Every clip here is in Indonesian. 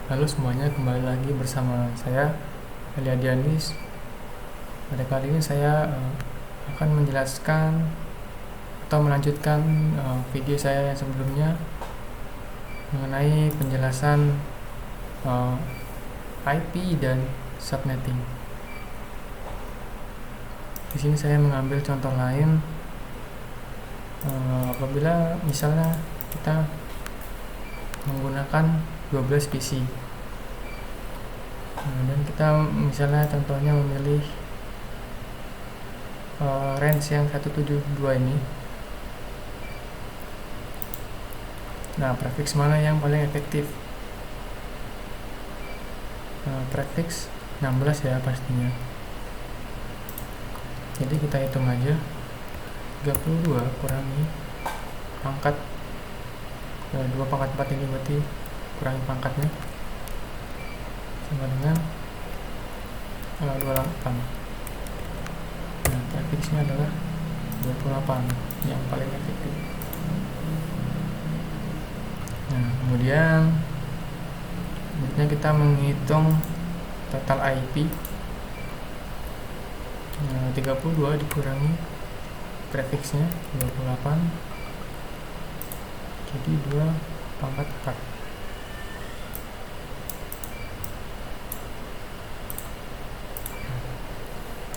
Halo semuanya, kembali lagi bersama saya Elia Dianis. Pada kali ini saya akan menjelaskan atau melanjutkan video saya yang sebelumnya mengenai penjelasan IP dan subnetting. Di sini saya mengambil contoh lain apabila misalnya kita menggunakan 12 PC. Dan kita misalnya contohnya memilih range yang 172 ini. Nah, prefix mana yang paling efektif? Prefix 16 ya pastinya. Jadi kita hitung aja, 32 kurangi pangkat 2 pangkat 4 ini berarti kurangi pangkatnya sama dengan 28. Nah, prefixnya adalah 28 yang paling efektif. Nah, kemudian berikutnya kita menghitung total IP. 32 dikurangi prefixnya 28, jadi 2 pangkat 4.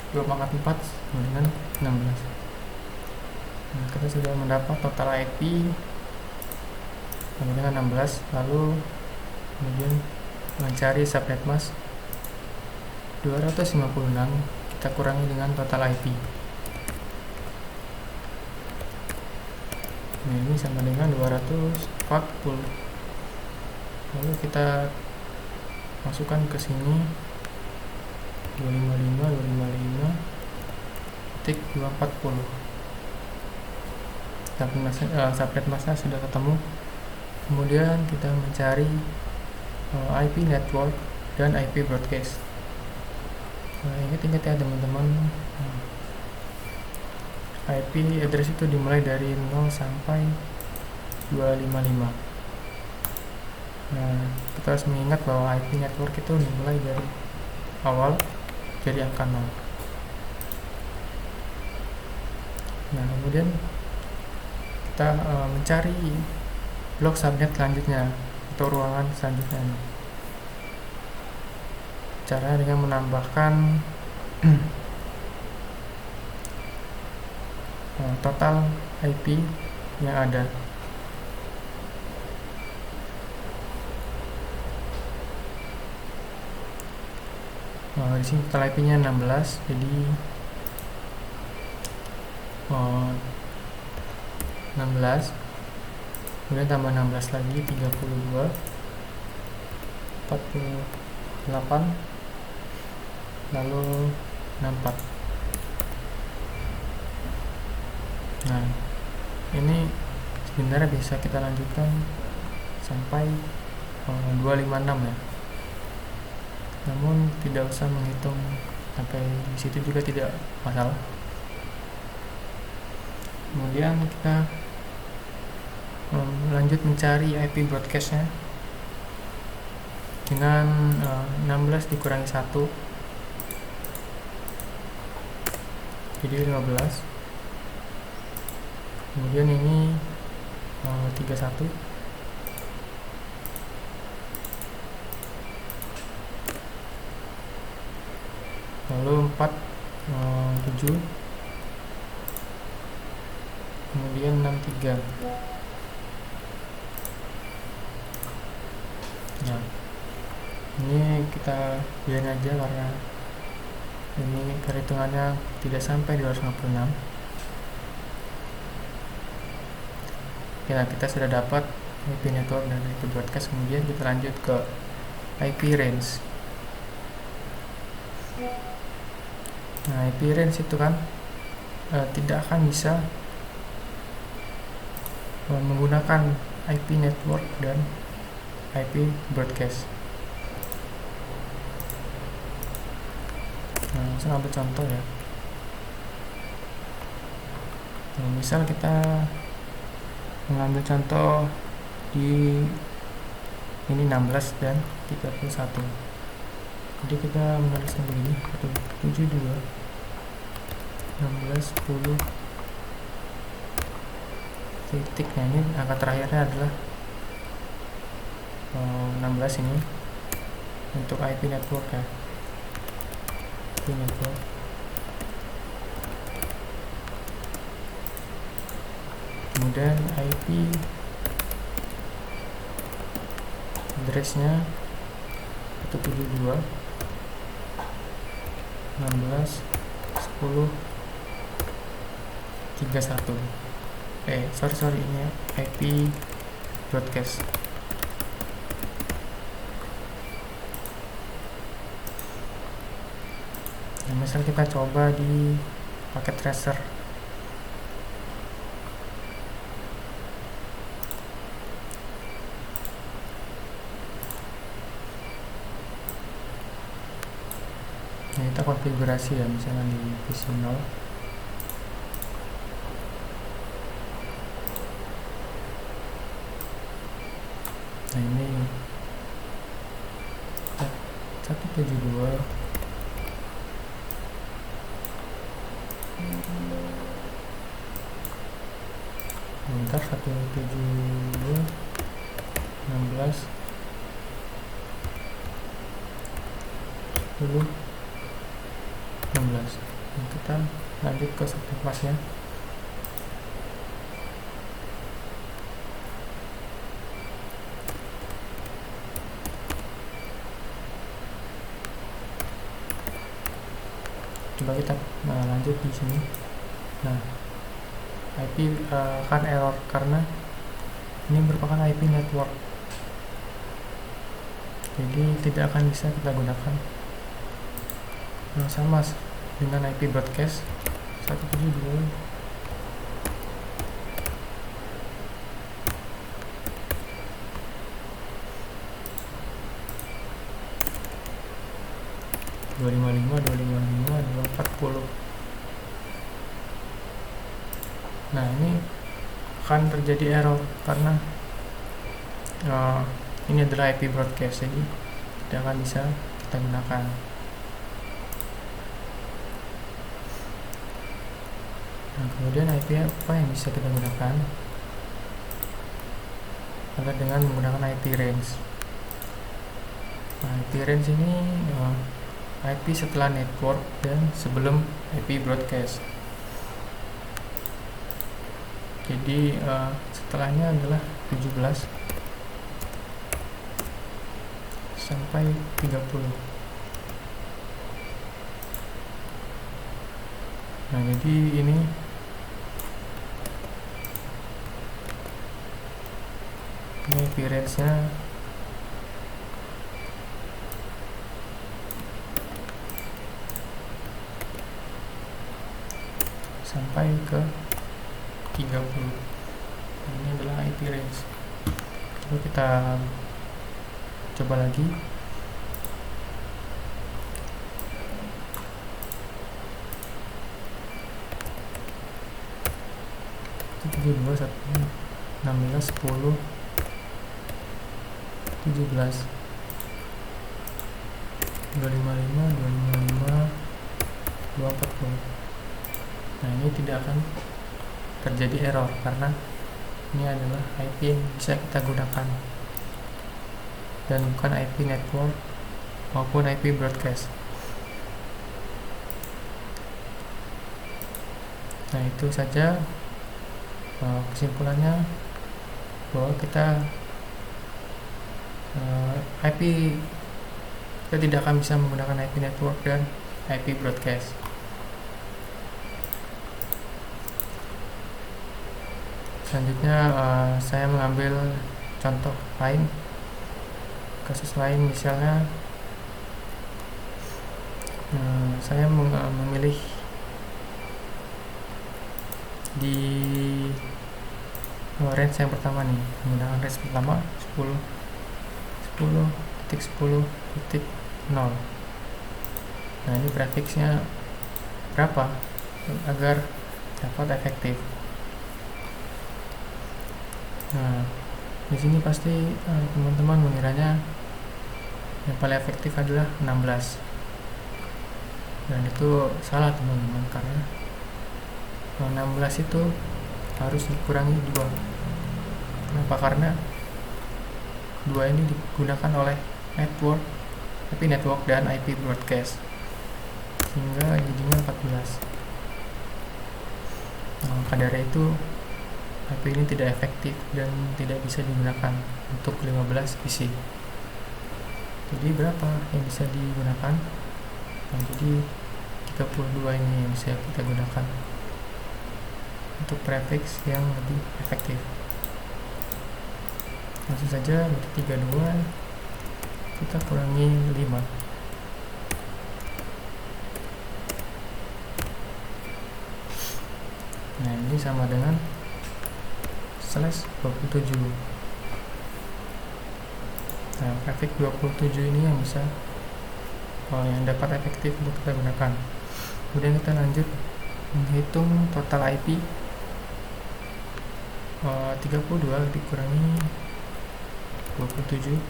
2 pangkat 4 sama dengan 16. Nah, kita sudah mendapat total IP sama dengan 16. Lalu kemudian mencari subnet mask 256, kita kurangi dengan total IP. Nah, ini sama dengan 240. Lalu kita masukkan ke sini 255.240. Subnet masknya sudah ketemu. Kemudian kita mencari IP network dan IP broadcast. Ingat ya teman-teman, IP address itu dimulai dari 0 sampai 255. Nah, kita harus mengingat bahwa IP network itu dimulai dari awal jadi angka 0. Nah, kemudian kita mencari blok subnet selanjutnya atau ruangan selanjutnya. Caranya dengan menambahkan total IP yang ada. Di sini total IP-nya 16, jadi 16 kemudian tambah 16 lagi 32, 48, lalu 64. Nah, ini sebenarnya bisa kita lanjutkan sampai 256 ya. Namun tidak usah menghitung sampai di situ juga tidak masalah. Kemudian kita lanjut mencari IP broadcastnya dengan 16 dikurangi 1, jadi 15. Kemudian ini 31, lalu 4, 7, kemudian 63. Nah, ini kita biarin aja karena ini perhitungannya tidak sampai 256. Ya, kita sudah dapat IP network dan IP broadcast. Kemudian kita lanjut ke IP range. Nah, IP range itu kan tidak akan bisa menggunakan IP network dan IP broadcast. Nah, langsung ambil contoh ya. Nah, misal kita mengambil contoh di ini 16 dan 31. Jadi kita menulisnya begini, 72 16 10 titik. Nah ini angka terakhirnya adalah 16 ini untuk IP network ya, IP network. Kemudian IP addressnya 172 16 10 31. Sorry ini IP broadcast. Nah, misal kita coba di paket tracer. Nah, kita konfigurasi ya, misalnya di PC 0. Nah ini 172 bentar 172 16 10 16. Nah, kita lanjut ke satu kelasnya. Coba kita lanjut di sini. Nah, IP akan error karena ini merupakan IP network, jadi tidak akan bisa kita gunakan. Sama dengan IP broadcast 172 255 240. Nah ini akan terjadi error karena ini adalah IP broadcast, jadi tidak akan bisa kita gunakan. Nah, kemudian IP apa yang bisa kita gunakan? Adalah dengan menggunakan IP range. Nah, IP range ini IP setelah network dan sebelum IP broadcast. Jadi setelahnya adalah 17 sampai 30. Nah jadi ini IP range-nya sampai ke 30. Nah, ini adalah IP range. Lalu kita coba lagi. Itu 72 16 10 17 255 240. Nah ini tidak akan terjadi error karena ini adalah IP yang bisa kita gunakan dan bukan IP network maupun IP broadcast. Nah itu saja kesimpulannya, bahwa kita tidak akan bisa menggunakan IP network dan IP broadcast. Selanjutnya saya mengambil contoh lain, kasus lain. Misalnya saya memilih di range yang pertama nih, menggunakan range pertama 10.10.0. Nah ini prefixnya berapa agar dapat efektif. Nah Di sini pasti teman-teman mengiranya yang paling efektif adalah 16, dan itu salah teman-teman, karena 16 itu harus dikurangi 2. Kenapa? Karena 2 ini digunakan oleh network, IP network dan IP broadcast, sehingga jadinya 14. Maka dari itu IP ini tidak efektif dan tidak bisa digunakan untuk 15 PC. Jadi berapa yang bisa digunakan? Nah, jadi 32 ini yang bisa kita gunakan untuk prefix yang lebih efektif. Langsung saja, berarti 32 kita kurangi 5. Nah, ini sama dengan /27. Nah, prefix 27 ini yang bisa yang dapat efektif untuk kita gunakan. Kemudian kita lanjut menghitung total IP. 32 dikurangi 27,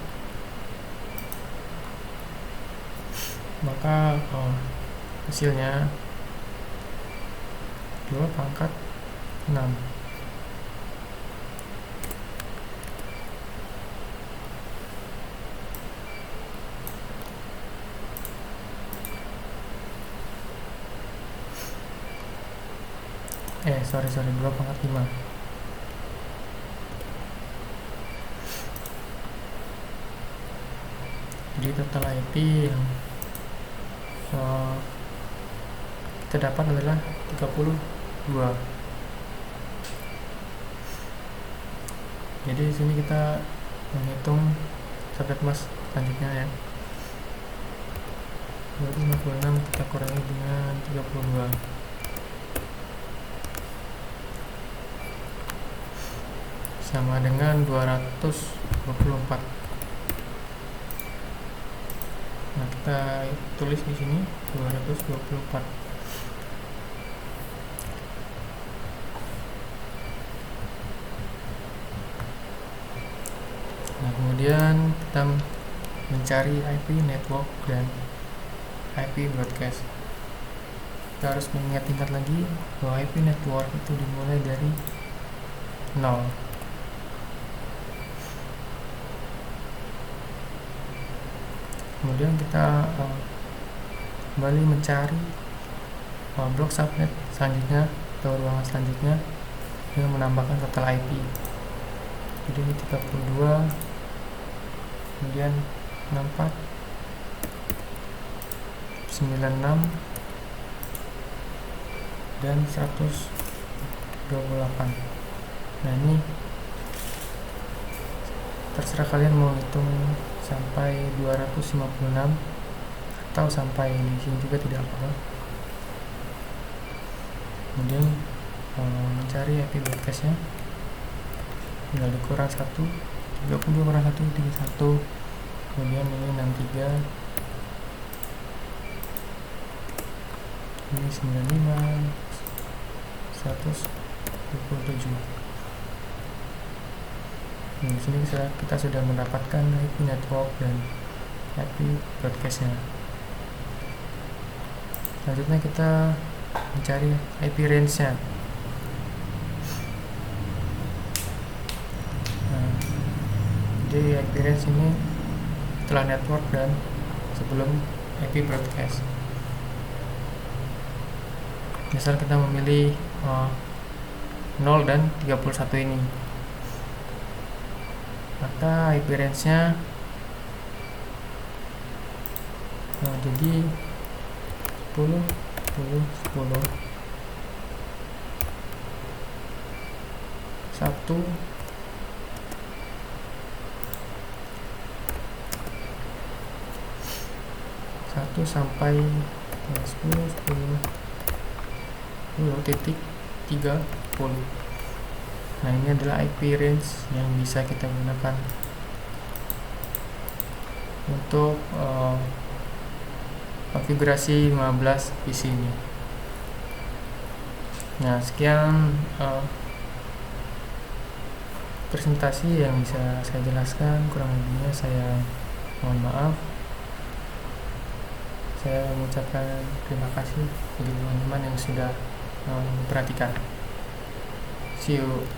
maka hasilnya 2 pangkat 6. Sorry 2 pangkat 5. Jadi total IP yang kita dapat adalah 32. Jadi di sini kita menghitung soket mas selanjutnya ya. 256 kita kurangi dengan 32, sama dengan 224. Nah, kita tulis di sini 224. Nah, kemudian kita mencari IP network dan IP broadcast. Kita harus mengingat lagi bahwa IP network itu dimulai dari 0. Kemudian kita kembali mencari blok subnet selanjutnya atau ruangan selanjutnya dengan menambahkan total IP. Jadi ini 32, kemudian 64, 96, dan 128. Nah, ini terserah kalian mau hitung sampai 256 atau sampai di sini juga tidak apa-apa. Kemudian mencari IP broadcastnya, tinggal dikurang 1, 32 kurang 1, 31. Kemudian ini 63, ini 95, 127. Di sini kita sudah mendapatkan IP network dan IP broadcastnya. Selanjutnya kita mencari IP range-nya. Nah, jadi IP range ini setelah network dan sebelum IP broadcast. Misal kita memilih 0 dan 31 ini, maka IP range-nya jadi 10, 10, 10, 1, 1 sampai 10, 10, 10.30. Nah, ini adalah IP range yang bisa kita gunakan untuk konfigurasi 15 PC ini. Nah, sekian presentasi yang bisa saya jelaskan. Kurang lebihnya saya mohon maaf. Saya mengucapkan terima kasih bagi teman-teman yang sudah memperhatikan. See you.